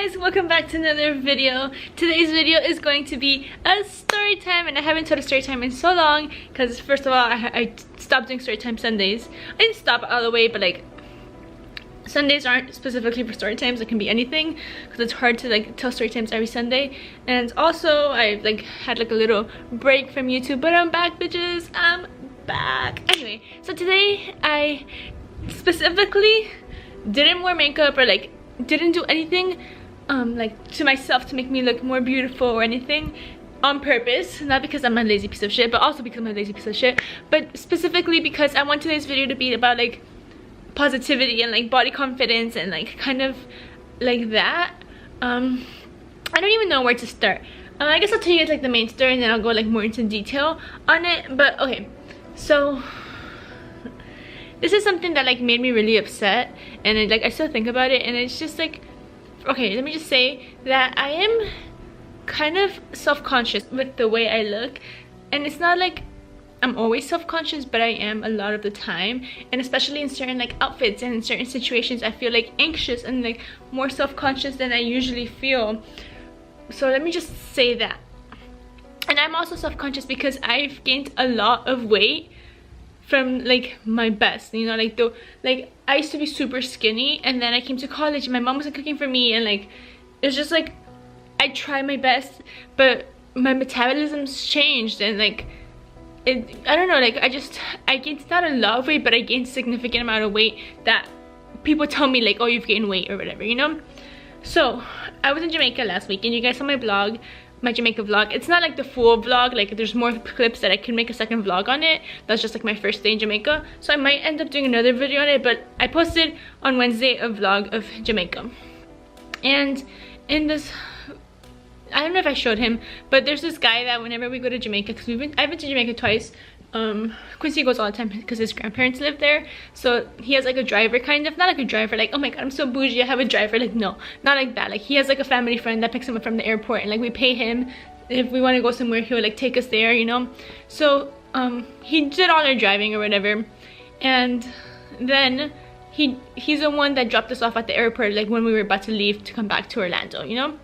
guys, welcome back to another video. Today's video is going to be a story time, and I haven't told a story time in so long because first of all I stopped doing story time Sundays. I didn't stop all the way, but like Sundays aren't specifically for story times. It can be anything because it's hard to like tell story times every Sunday. And also I like had like a little break from YouTube, but I'm back, bitches. I'm back. Anyway, so today I specifically didn't wear makeup or like didn't do anything like to myself to make me look more beautiful or anything on purpose. Not because I'm a lazy piece of shit, but also because I'm a lazy piece of shit, but specifically because I want today's video to be about like positivity and like body confidence and like kind of like that. I don't even know where to start. I guess I'll tell you guys like the main story and then I'll go like more into detail on it. But okay, so this is something that like made me really upset, and it, like I still think about it, and it's just like, okay, let me just say that I am kind of self-conscious with the way I look. And it's not like I'm always self-conscious, but I am a lot of the time, and especially in certain like outfits and in certain situations I feel like anxious and like more self-conscious than I usually feel. So let me just say that. And I'm also self-conscious because I've gained a lot of weight from like my best, you know, like I used to be super skinny, and then I came to college and my mom wasn't cooking for me, and like it's just like I tried my best, but my metabolism's changed, and like I don't know, like I gained not a lot of weight, but I gained a significant amount of weight that people tell me like, oh, you've gained weight or whatever, you know. So I was in Jamaica last week, and you guys saw my vlog, my Jamaica vlog. It's not like the full vlog, like there's more clips that I can make a second vlog on it. That's just like my first day in Jamaica, so I might end up doing another video on it. But I posted on Wednesday a vlog of Jamaica, and in this, I don't know if I showed him, but there's this guy that whenever we go to Jamaica, because I've been to Jamaica twice. Quincy goes all the time because his grandparents live there, so he has like a driver, kind of, not like a driver like, oh my god, I'm so bougie, I have a driver, like no, not like that. Like he has like a family friend that picks him up from the airport, and like we pay him if we want to go somewhere, he'll like take us there, you know. So he did all our driving or whatever, and then he's the one that dropped us off at the airport like when we were about to leave to come back to Orlando, you know.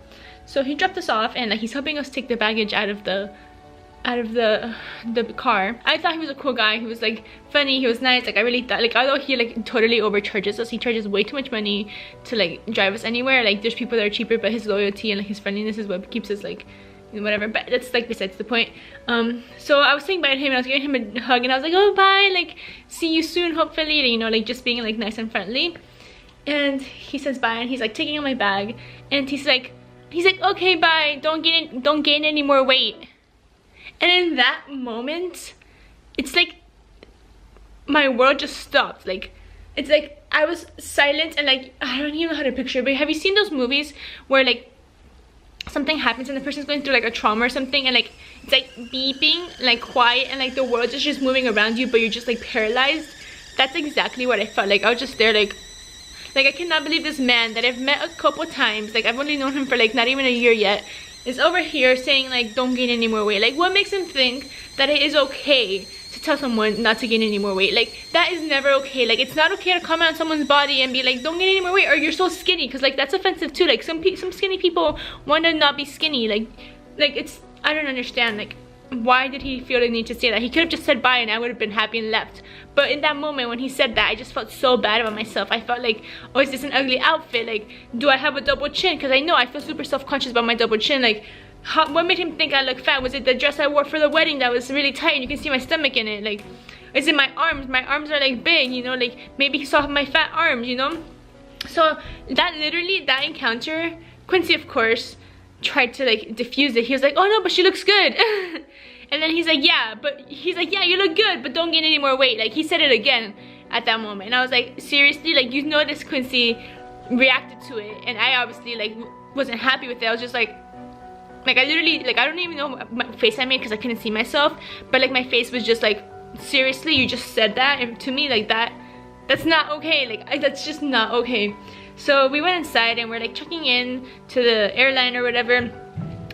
So he dropped us off, and like he's helping us take the baggage out of the car. I thought he was a cool guy. He was like funny, he was nice. Like I really thought, like although he like totally overcharges us, he charges way too much money to like drive us anywhere. Like there's people that are cheaper, but his loyalty and like his friendliness is what keeps us like whatever. But that's like besides the point. So I was saying bye to him, and I was giving him a hug, and I was like, oh bye, like see you soon hopefully, you know, like just being like nice and friendly. And he says bye, and he's like taking out my bag, and he's like okay, bye, don't gain any more weight. And in that moment, it's like my world just stopped. Like it's like I was silent, and like I don't even know how to picture it, but have you seen those movies where like something happens and the person's going through like a trauma or something, and like it's like beeping, like quiet, and like the world is just moving around you, but you're just like paralyzed? That's exactly what I felt. Like I was just there, like I cannot believe this man that I've met a couple times, like I've only known him for like not even a year yet, is over here saying like don't gain any more weight. Like what makes him think that it is okay to tell someone not to gain any more weight? Like that is never okay. Like it's not okay to comment on someone's body and be like don't gain any more weight, or you're so skinny, because like that's offensive too. Like some skinny people want to not be skinny. Like it's, I don't understand, like why did he feel the need to say that? He could have just said bye and I would have been happy and left. But in that moment when he said that, I just felt so bad about myself. I felt like, oh, is this an ugly outfit? Like, do I have a double chin? Because I know I feel super self-conscious about my double chin. Like what made him think I look fat? Was it the dress I wore for the wedding that was really tight and you can see my stomach in it? Like, is it my arms? My arms are like big, you know, like maybe he saw my fat arms, you know. So that literally, that encounter, Quincy of course tried to like diffuse it. He was like, oh no, but she looks good. And then he's like, yeah, you look good, but don't gain any more weight. Like he said it again at that moment, and I was like, seriously? Like you noticed Quincy reacted to it, and I obviously like wasn't happy with it. I was just like I literally, like I don't even know what face I made because I couldn't see myself, but like my face was just like, seriously, you just said that? And to me, like that's not okay. Like that's just not okay. So we went inside and we're like checking in to the airline or whatever,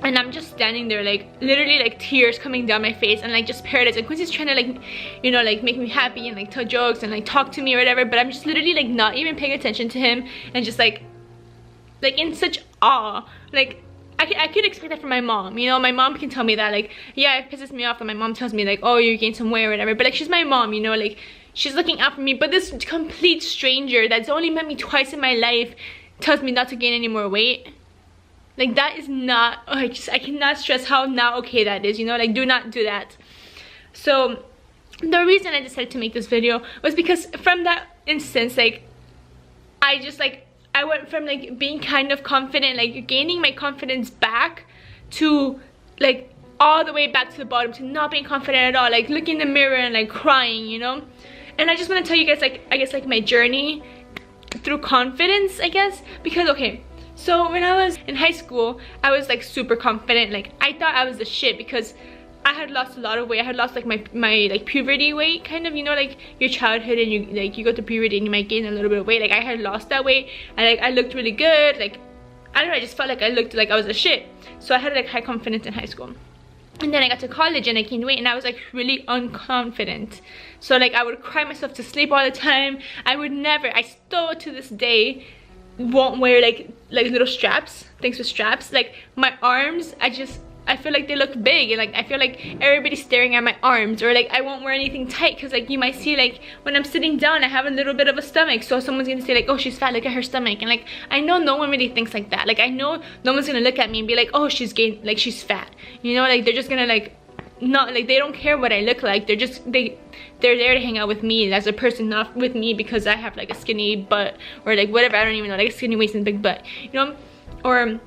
and I'm just standing there like literally like tears coming down my face and like just paralyzed. And Quincy's trying to like, you know, like make me happy and like tell jokes and like talk to me or whatever, but I'm just literally like not even paying attention to him and just like like in such awe. Like I could expect that from my mom, you know. My mom can tell me that, like, yeah, it pisses me off that my mom tells me like, oh, you gained some weight or whatever, but like, she's my mom, you know, like, she's looking out for me. But this complete stranger that's only met me twice in my life tells me not to gain any more weight. Like, that is not, oh, I cannot stress how not okay that is, you know. Like, do not do that. So the reason I decided to make this video was because from that instance, like, I went from like being kind of confident, like gaining my confidence back, to like all the way back to the bottom, to not being confident at all, like looking in the mirror and like crying, you know. And I just want to tell you guys, like, I guess like my journey through confidence, I guess. Because okay, so when I was in high school, I was like super confident. Like, I thought I was the shit because I had lost a lot of weight. I had lost like my like puberty weight, kind of, you know, like your childhood, and you go to puberty and you might gain a little bit of weight. Like, I had lost that weight, and like I looked really good. Like, I don't know, I just felt like I looked like I was a shit. So I had like high confidence in high school. And then I got to college and I gained weight, and I was like really unconfident. So like I would cry myself to sleep all the time. I still to this day won't wear like little straps, things with straps. Like my arms, I feel like they look big, and like I feel like everybody's staring at my arms. Or like I won't wear anything tight because like you might see like when I'm sitting down I have a little bit of a stomach, so someone's gonna say like, oh, she's fat, look at her stomach. And like I know no one really thinks like that. Like I know no one's gonna look at me and be like, oh, she's gained, like she's fat, you know. Like they're just gonna like not, like they don't care what I look like. They're there to hang out with me as a person, not with me because I have like a skinny butt or like whatever, I don't even know, like a skinny waist and big butt, you know. Or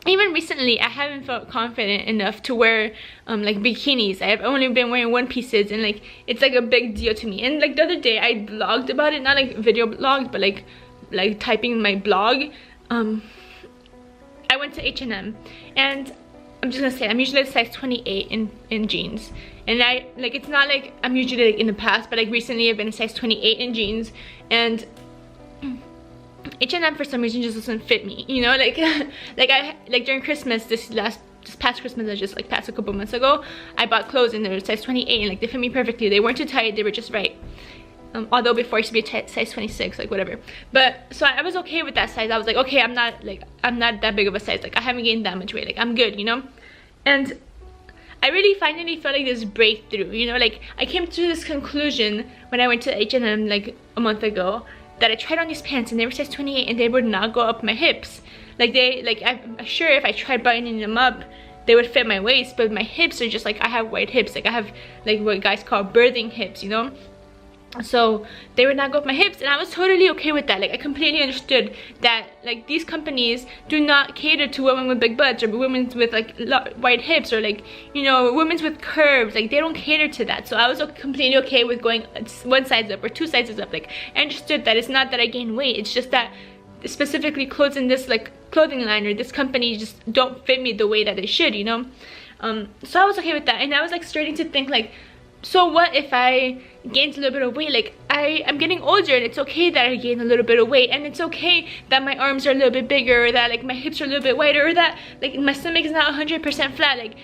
even recently I haven't felt confident enough to wear like bikinis. I've only been wearing one pieces, and like it's like a big deal to me. And like the other day I blogged about it, not like video blogged, but like typing my blog. I went to H&M, and I'm just gonna say I'm usually a size 28 in jeans, and I like, it's not like I'm usually like in the past, but like recently I've been a size 28 in jeans, and H&M for some reason just doesn't fit me, you know. Like like during Christmas, this past Christmas that just like passed a couple months ago, I bought clothes and they were size 28, and like they fit me perfectly. They weren't too tight, they were just right. Although before I used to be a size 26, like whatever. But so I was okay with that size. I was like, okay, I'm not that big of a size, like I haven't gained that much weight, like I'm good, you know. And I really finally felt like this breakthrough, you know. Like I came to this conclusion when I went to H&M like a month ago, that I tried on these pants and they were size 28 and they would not go up my hips. Like I'm sure if I tried buttoning them up, they would fit my waist, but my hips are just like, I have wide hips. Like I have like what guys call birthing hips, you know. So they would not go up my hips, and I was totally okay with that. Like I completely understood that like these companies do not cater to women with big butts or women with like wide hips, or like, you know, women with curves. Like they don't cater to that. So I was completely okay with going one size up or two sizes up. Like I understood that it's not that I gained weight, it's just that specifically clothes in this like clothing line or this company just don't fit me the way that they should, you know. So I was okay with that, and I was like starting to think like, so what if I gained a little bit of weight? Like I'm getting older, and it's okay that I gained a little bit of weight, and it's okay that my arms are a little bit bigger, or that like my hips are a little bit wider, or that like my stomach is not 100% flat. Like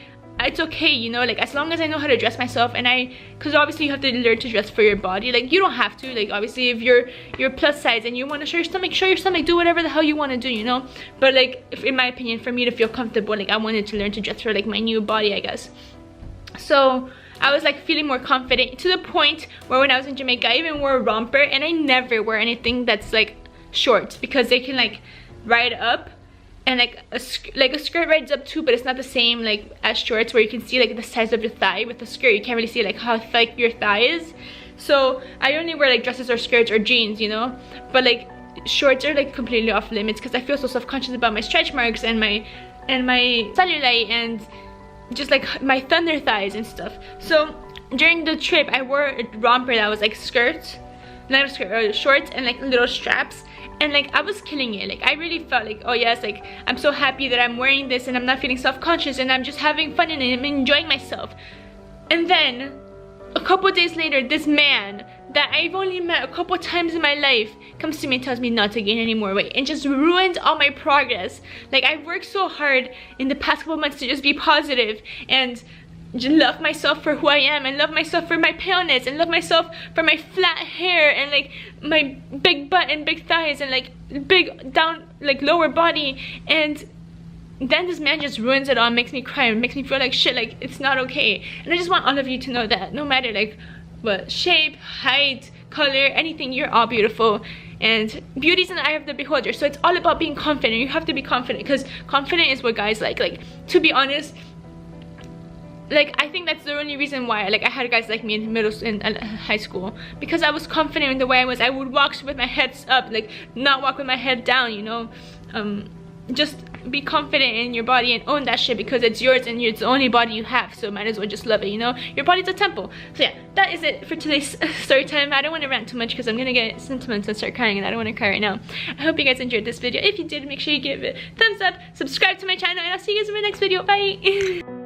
it's okay, you know, like as long as I know how to dress myself. And because obviously you have to learn to dress for your body. Like you don't have to, like obviously if you're plus size and you want to show your stomach, do whatever the hell you want to do, you know. But like if, in my opinion, for me to feel comfortable, like I wanted to learn to dress for like my new body, I guess. So I was like feeling more confident, to the point where when I was in Jamaica I even wore a romper, and I never wear anything that's like short because they can like ride up, and like a skirt rides up too, but it's not the same like as shorts where you can see like the size of your thigh. With the skirt you can't really see like how thick your thigh is. So I only wear like dresses or skirts or jeans, you know. But like shorts are like completely off limits because I feel so self-conscious about my stretch marks and my cellulite and just like my thunder thighs and stuff. So during the trip I wore a romper that was like skirts, not a skirt, or shorts, and like little straps, and like I was killing it. Like I really felt like, oh yes, like I'm so happy that I'm wearing this and I'm not feeling self-conscious and I'm just having fun and I'm enjoying myself. And then a couple days later, this man that I've only met a couple times in my life comes to me and tells me not to gain any more weight, and just ruined all my progress. Like I've worked so hard in the past couple months to just be positive and love myself for who I am, and love myself for my paleness, and love myself for my flat hair, and like my big butt and big thighs, and like big down like lower body. And then this man just ruins it all, makes me cry, and makes me feel like shit. Like, it's not okay. And I just want all of you to know that no matter like what shape, height, color, anything, you're all beautiful, and beauty's in the eye of the beholder. So it's all about being confident. You have to be confident, because confident is what guys like. Like, to be honest, like, I think that's the only reason why like I had guys like me in high school, because I was confident in the way I was. I would walk with my head up, like not walk with my head down, you know. Just be confident in your body and own that shit, because it's yours and it's the only body you have, so might as well just love it, you know. Your body's a temple. So yeah, that is it for today's story time. I don't want to rant too much because I'm gonna get sentimental and start crying, and I don't want to cry right now. I hope you guys enjoyed this video. If you did, make sure you give it a thumbs up, subscribe to my channel, and I'll see you guys in my next video. Bye.